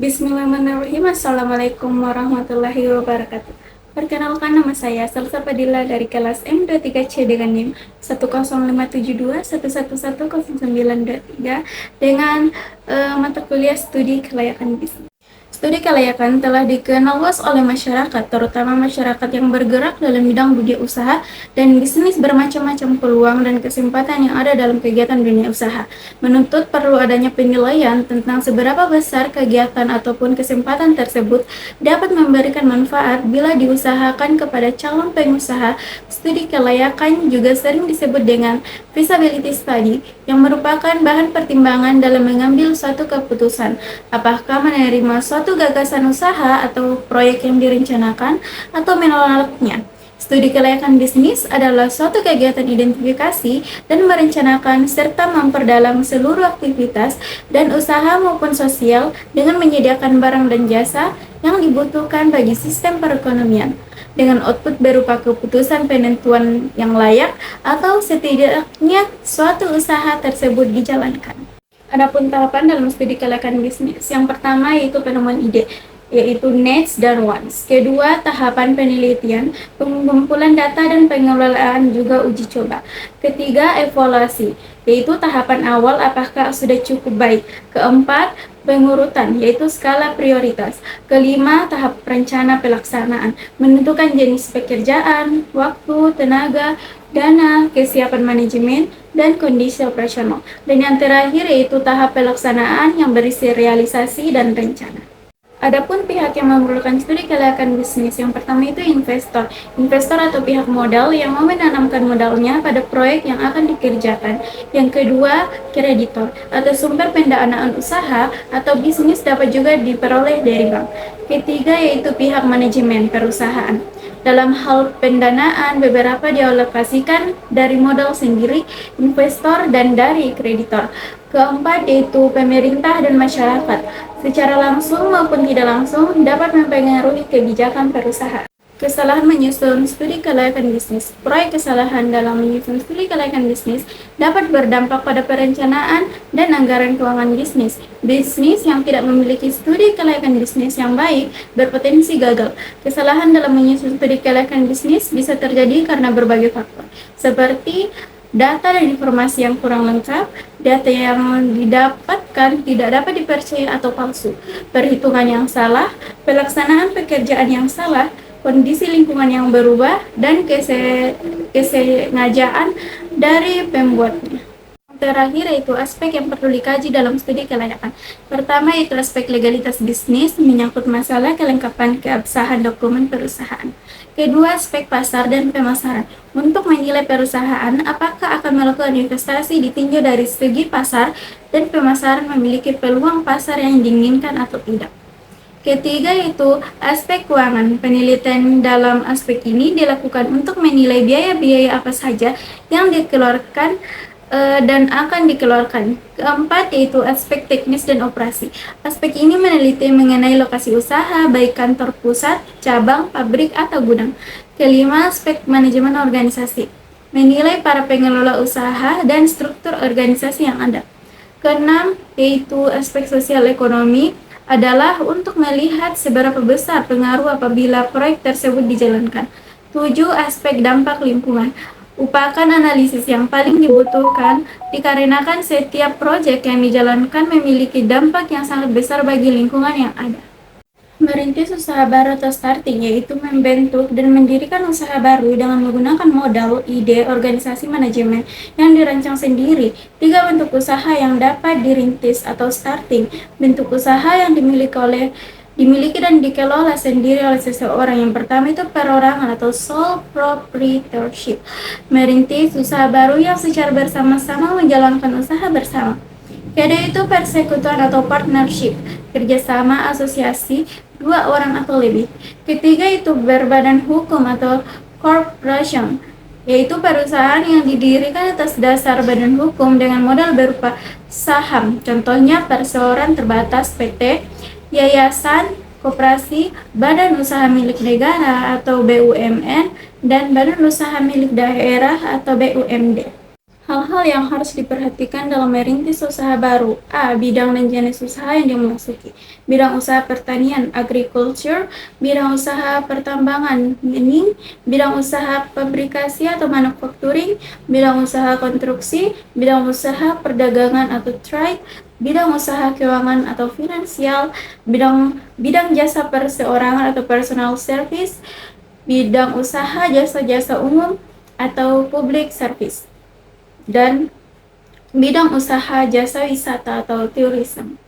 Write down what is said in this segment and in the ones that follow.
Bismillahirrahmanirrahim. Assalamualaikum warahmatullahi wabarakatuh. Perkenalkan, nama saya Salsa Fadila dari kelas M23C dengan NIM 10572111093 dengan mata kuliah studi kelayakan bisnis. Studi kelayakan telah dikenal luas oleh masyarakat, terutama masyarakat yang bergerak dalam bidang dunia usaha dan bisnis bermacam-macam peluang dan kesempatan yang ada dalam kegiatan dunia usaha. Menuntut perlu adanya penilaian tentang seberapa besar kegiatan ataupun kesempatan tersebut dapat memberikan manfaat bila diusahakan kepada calon pengusaha. Studi kelayakan juga sering disebut dengan feasibility study, yang merupakan bahan pertimbangan dalam mengambil suatu keputusan, apakah menerima suatu gagasan usaha atau proyek yang direncanakan atau menolaknya. Studi kelayakan bisnis adalah suatu kegiatan identifikasi dan merencanakan serta memperdalam seluruh aktivitas dan usaha maupun sosial dengan menyediakan barang dan jasa yang dibutuhkan bagi sistem perekonomian, dengan output berupa keputusan penentuan yang layak atau setidaknya suatu usaha tersebut dijalankan. Adapun tahapan dalam studi kelayakan bisnis, yang pertama yaitu penemuan ide, yaitu needs dan wants. Kedua, tahapan penelitian, pengumpulan data dan pengelolaan juga uji coba. Ketiga, evaluasi, yaitu tahapan awal apakah sudah cukup baik. Keempat, pengurutan, yaitu skala prioritas. Kelima, tahap rencana pelaksanaan, menentukan jenis pekerjaan, waktu, tenaga, dana, kesiapan manajemen, dan kondisi operasional. Dan yang terakhir yaitu tahap pelaksanaan yang berisi realisasi dan rencana. Adapun pihak yang memerlukan studi kelayakan bisnis, yang pertama itu investor. Investor atau pihak modal yang mau menanamkan modalnya pada proyek yang akan dikerjakan. Yang kedua, kreditor atau sumber pendanaan usaha atau bisnis dapat juga diperoleh dari bank. Ketiga yaitu pihak manajemen perusahaan. Dalam hal pendanaan, beberapa dialokasikan dari modal sendiri, investor, dan dari kreditor. Keempat yaitu pemerintah dan masyarakat, secara langsung maupun tidak langsung dapat mempengaruhi kebijakan perusahaan. Kesalahan menyusun studi kelayakan bisnis. Proyek kesalahan dalam menyusun studi kelayakan bisnis dapat berdampak pada perencanaan dan anggaran keuangan bisnis. Bisnis yang tidak memiliki studi kelayakan bisnis yang baik berpotensi gagal. Kesalahan dalam menyusun studi kelayakan bisnis bisa terjadi karena berbagai faktor, seperti data dan informasi yang kurang lengkap, data yang didapatkan tidak dapat dipercaya atau palsu, perhitungan yang salah, pelaksanaan pekerjaan yang salah, kondisi lingkungan yang berubah, dan kesengajaan dari pembuatnya. Terakhir yaitu aspek yang perlu dikaji dalam studi kelayakan. Pertama yaitu aspek legalitas bisnis, menyangkut masalah kelengkapan keabsahan dokumen perusahaan. Kedua, aspek pasar dan pemasaran, untuk menilai perusahaan apakah akan melakukan investasi ditinjau dari segi pasar dan pemasaran memiliki peluang pasar yang diinginkan atau tidak. Ketiga yaitu aspek keuangan. Penelitian dalam aspek ini dilakukan untuk menilai biaya-biaya apa saja yang dikeluarkan dan akan dikeluarkan. Keempat yaitu aspek teknis dan operasi. Aspek ini meneliti mengenai lokasi usaha, baik kantor pusat, cabang, pabrik, atau gudang. Kelima, aspek manajemen organisasi, menilai para pengelola usaha dan struktur organisasi yang ada. Keenam yaitu aspek sosial ekonomi, adalah untuk melihat seberapa besar pengaruh apabila proyek tersebut dijalankan. 7. Aspek dampak lingkungan, merupakan analisis yang paling dibutuhkan dikarenakan setiap proyek yang dijalankan memiliki dampak yang sangat besar bagi lingkungan yang ada. Merintis usaha baru atau starting, yaitu membentuk dan mendirikan usaha baru dengan menggunakan modal, ide, organisasi manajemen yang dirancang sendiri. 3. Bentuk usaha yang dapat dirintis atau starting, bentuk usaha yang dimiliki dan dikelola sendiri oleh seseorang. Yang pertama itu perorangan atau sole proprietorship, merintis usaha baru yang secara bersama-sama menjalankan usaha bersama. Kedua itu persekutuan atau partnership, kerjasama asosiasi 2 orang atau lebih. Ketiga itu berbadan hukum atau corporation, yaitu perusahaan yang didirikan atas dasar badan hukum dengan modal berupa saham, contohnya perseroan terbatas PT, yayasan, koperasi, badan usaha milik negara atau BUMN, dan badan usaha milik daerah atau BUMD. Hal-hal hal yang harus diperhatikan dalam merintis usaha baru. A. Bidang dan jenis usaha yang dimasuki. Bidang usaha pertanian, agriculture. Bidang usaha pertambangan, mining. Bidang usaha pabrikasi atau manufacturing. Bidang usaha konstruksi. Bidang usaha perdagangan atau trade. Bidang usaha keuangan atau finansial. Bidang jasa perseorangan atau personal service. Bidang usaha jasa-jasa umum atau public service, dan bidang usaha jasa wisata atau tourism.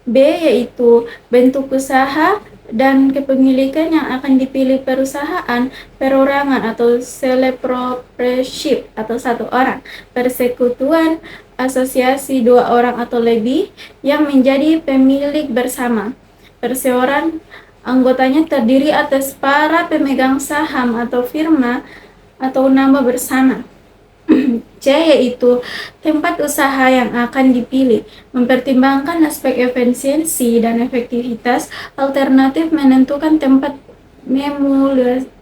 B yaitu bentuk usaha dan kepemilikan yang akan dipilih perusahaan, perorangan atau sole-proprietorship atau satu orang, persekutuan, asosiasi dua orang atau lebih yang menjadi pemilik bersama. Perseorangan anggotanya terdiri atas para pemegang saham atau firma atau nama bersama. C yaitu tempat usaha yang akan dipilih, mempertimbangkan aspek efisiensi dan efektivitas, alternatif menentukan tempat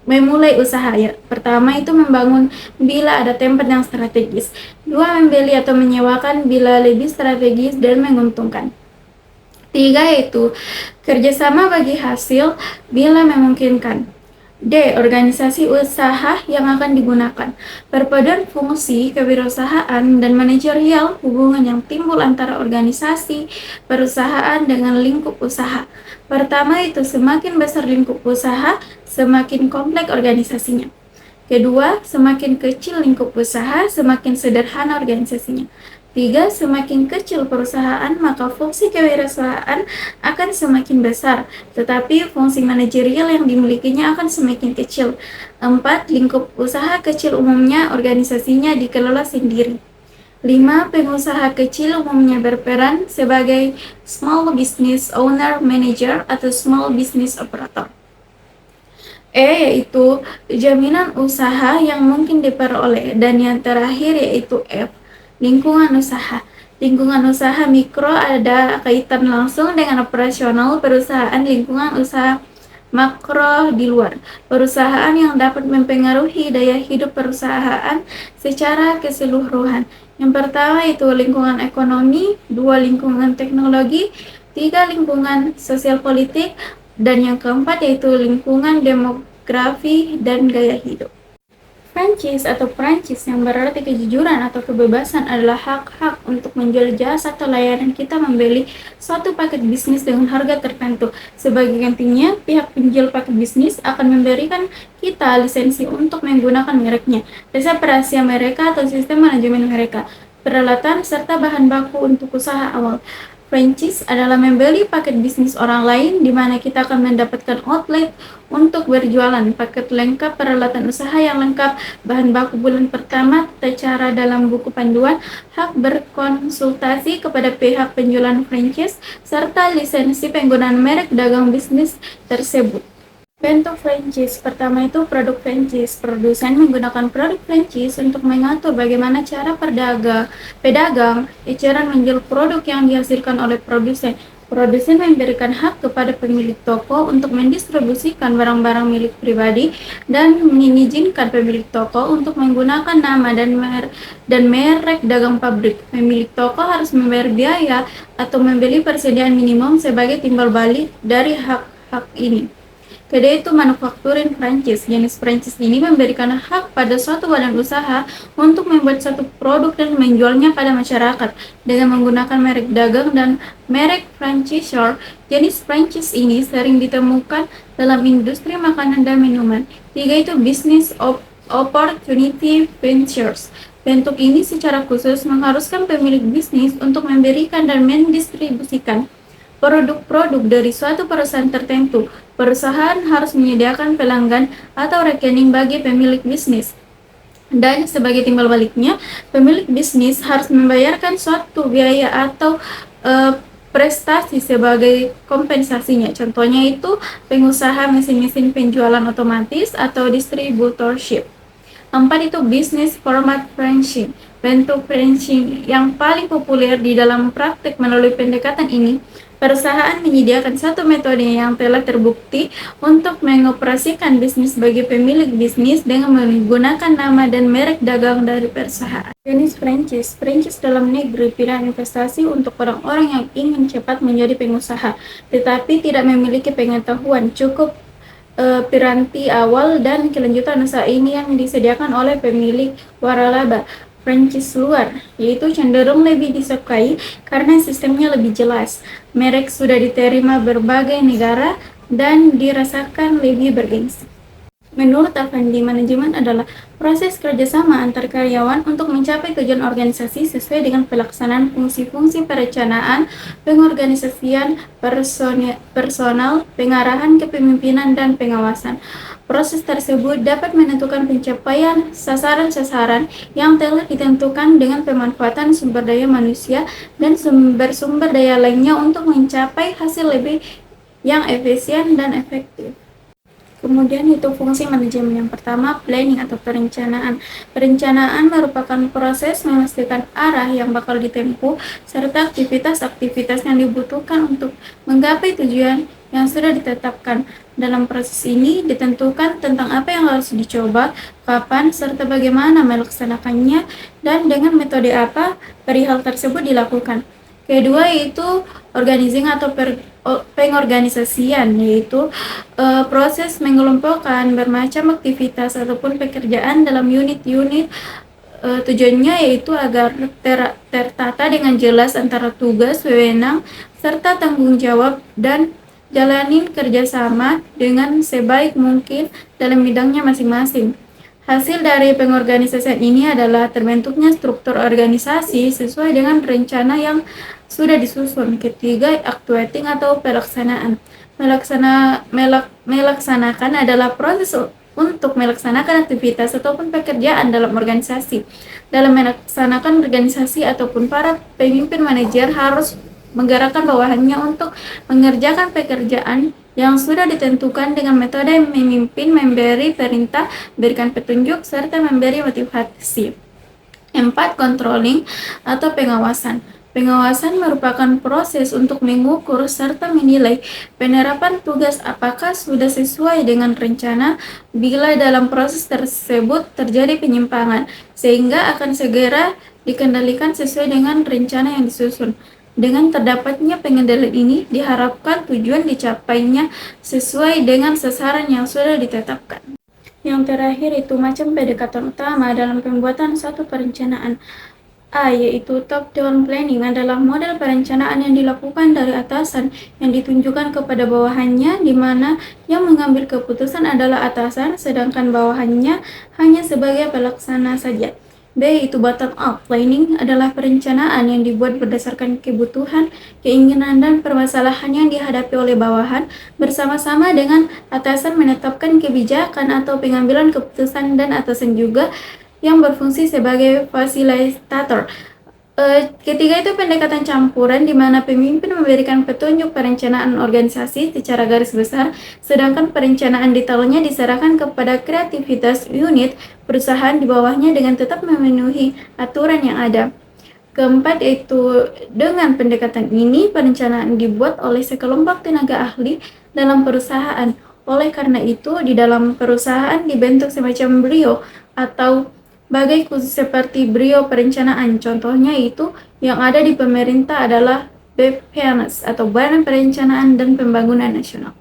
memulai usaha. Ya, pertama itu membangun bila ada tempat yang strategis. Dua, membeli atau menyewakan bila lebih strategis dan menguntungkan. Tiga yaitu kerjasama bagi hasil bila memungkinkan. D. Organisasi usaha yang akan digunakan. Perpaduan fungsi kewirausahaan dan manajerial, hubungan yang timbul antara organisasi perusahaan dengan lingkup usaha. Pertama itu semakin besar lingkup usaha, semakin kompleks organisasinya. Kedua, semakin kecil lingkup usaha, semakin sederhana organisasinya. Tiga, semakin kecil perusahaan, maka fungsi kewirausahaan akan semakin besar, tetapi fungsi manajerial yang dimilikinya akan semakin kecil. Empat, lingkup usaha kecil umumnya organisasinya dikelola sendiri. Lima, pengusaha kecil umumnya berperan sebagai small business owner manager atau small business operator. E yaitu jaminan usaha yang mungkin diperoleh, dan yang terakhir yaitu F, lingkungan usaha. Lingkungan usaha mikro ada kaitan langsung dengan operasional perusahaan. Lingkungan usaha makro di luar perusahaan yang dapat mempengaruhi daya hidup perusahaan secara keseluruhan. Yang pertama itu lingkungan ekonomi, dua lingkungan teknologi, tiga lingkungan sosial politik, dan yang keempat yaitu lingkungan demografi dan gaya hidup. Franchise atau franchise yang berarti kejujuran atau kebebasan adalah hak-hak untuk menjual jasa atau layanan. Kita membeli suatu paket bisnis dengan harga tertentu. Sebagai gantinya, pihak penjual paket bisnis akan memberikan kita lisensi untuk menggunakan mereknya, resep rahasia mereka atau sistem manajemen mereka, peralatan, serta bahan baku untuk usaha awal. Franchise adalah membeli paket bisnis orang lain, di mana kita akan mendapatkan outlet untuk berjualan, paket lengkap, peralatan usaha yang lengkap, bahan baku bulan pertama, tata cara dalam buku panduan, hak berkonsultasi kepada pihak penjualan franchise, serta lisensi penggunaan merek dagang bisnis tersebut. Bentuk franchise pertama itu produk franchise. Produsen menggunakan produk franchise untuk mengatur bagaimana cara pedagang eceran menjual produk yang dihasilkan oleh produsen. Produsen memberikan hak kepada pemilik toko untuk mendistribusikan barang-barang milik pribadi dan mengizinkan pemilik toko untuk menggunakan nama dan merek dagang pabrik. Pemilik toko harus membayar biaya atau membeli persediaan minimum sebagai timbal balik dari hak-hak ini. Kedua itu manufacturing franchise. Jenis franchise ini memberikan hak pada suatu badan usaha untuk membuat satu produk dan menjualnya pada masyarakat dengan menggunakan merek dagang dan merek franchisor. Jenis franchise ini sering ditemukan dalam industri makanan dan minuman. Tiga itu business opportunity ventures. Bentuk ini secara khusus mengharuskan pemilik bisnis untuk memberikan dan mendistribusikan produk-produk dari suatu perusahaan tertentu. Perusahaan harus menyediakan pelanggan atau rekening bagi pemilik bisnis. Dan sebagai timbal baliknya, pemilik bisnis harus membayarkan suatu biaya atau prestasi sebagai kompensasinya. Contohnya itu pengusaha mesin-mesin penjualan otomatis atau distributorship. 4 itu business format franchising. Bentuk franchising yang paling populer di dalam praktik melalui pendekatan ini, Perusahaan menyediakan satu metode yang telah terbukti untuk mengoperasikan bisnis bagi pemilik bisnis dengan menggunakan nama dan merek dagang dari perusahaan. Jenis franchise. Franchise dalam negeri pilihan investasi untuk orang-orang yang ingin cepat menjadi pengusaha, tetapi tidak memiliki pengetahuan cukup piranti awal dan kelanjutan usaha ini yang disediakan oleh pemilik waralaba. Franchise luar, yaitu cenderung lebih disukai karena sistemnya lebih jelas, merek sudah diterima berbagai negara, dan dirasakan lebih bergengsi. Menurut Avandi, manajemen adalah proses kerjasama antar karyawan untuk mencapai tujuan organisasi sesuai dengan pelaksanaan fungsi-fungsi perencanaan, pengorganisasian, personal, pengarahan kepemimpinan, dan pengawasan. Proses tersebut dapat menentukan pencapaian sasaran-sasaran yang telah ditentukan dengan pemanfaatan sumber daya manusia dan sumber-sumber daya lainnya untuk mencapai hasil lebih yang efisien dan efektif. Kemudian itu fungsi manajemen yang pertama, planning atau perencanaan. Perencanaan merupakan proses memastikan arah yang bakal ditempuh serta aktivitas-aktivitas yang dibutuhkan untuk menggapai tujuan yang sudah ditetapkan. Dalam proses ini ditentukan tentang apa yang harus dicoba, kapan, serta bagaimana melaksanakannya, dan dengan metode apa perihal tersebut dilakukan. Kedua yaitu organizing atau pengorganisasian, yaitu proses mengelompokkan bermacam aktivitas ataupun pekerjaan dalam unit-unit. Tujuannya yaitu agar tertata dengan jelas antara tugas, wewenang, serta tanggung jawab dan jalanin kerjasama dengan sebaik mungkin dalam bidangnya masing-masing. Hasil dari pengorganisasian ini adalah terbentuknya struktur organisasi sesuai dengan rencana yang sudah disusun. Ketiga, actuating atau pelaksanaan. Melaksanakan adalah proses untuk melaksanakan aktivitas ataupun pekerjaan dalam organisasi. Dalam melaksanakan organisasi ataupun para pemimpin manajer harus menggerakkan bawahannya untuk mengerjakan pekerjaan yang sudah ditentukan dengan metode memimpin, memberi perintah, berikan petunjuk, serta memberi motivasi. 4. Controlling atau pengawasan. Pengawasan merupakan proses untuk mengukur serta menilai penerapan tugas apakah sudah sesuai dengan rencana. Bila dalam proses tersebut terjadi penyimpangan, sehingga akan segera dikendalikan sesuai dengan rencana yang disusun. Dengan terdapatnya pengendalian ini, diharapkan tujuan dicapainya sesuai dengan sasaran yang sudah ditetapkan. Yang terakhir itu macam pendekatan utama dalam pembuatan suatu perencanaan. A, yaitu top-down planning adalah model perencanaan yang dilakukan dari atasan yang ditunjukkan kepada bawahannya, di mana yang mengambil keputusan adalah atasan, sedangkan bawahannya hanya sebagai pelaksana saja. B, itu bottom-up planning adalah perencanaan yang dibuat berdasarkan kebutuhan, keinginan, dan permasalahan yang dihadapi oleh bawahan bersama-sama dengan atasan menetapkan kebijakan atau pengambilan keputusan, dan atasan juga yang berfungsi sebagai fasilitator. Ketiga itu pendekatan campuran, di mana pemimpin memberikan petunjuk perencanaan organisasi secara garis besar, sedangkan perencanaan detailnya diserahkan kepada kreativitas unit perusahaan di bawahnya dengan tetap memenuhi aturan yang ada. Keempat yaitu dengan pendekatan ini perencanaan dibuat oleh sekelompok tenaga ahli dalam perusahaan. Oleh karena itu di dalam perusahaan dibentuk semacam brio atau bagai khusus seperti biro perencanaan. Contohnya itu yang ada di pemerintah adalah BPNAS atau Badan Perencanaan dan Pembangunan Nasional.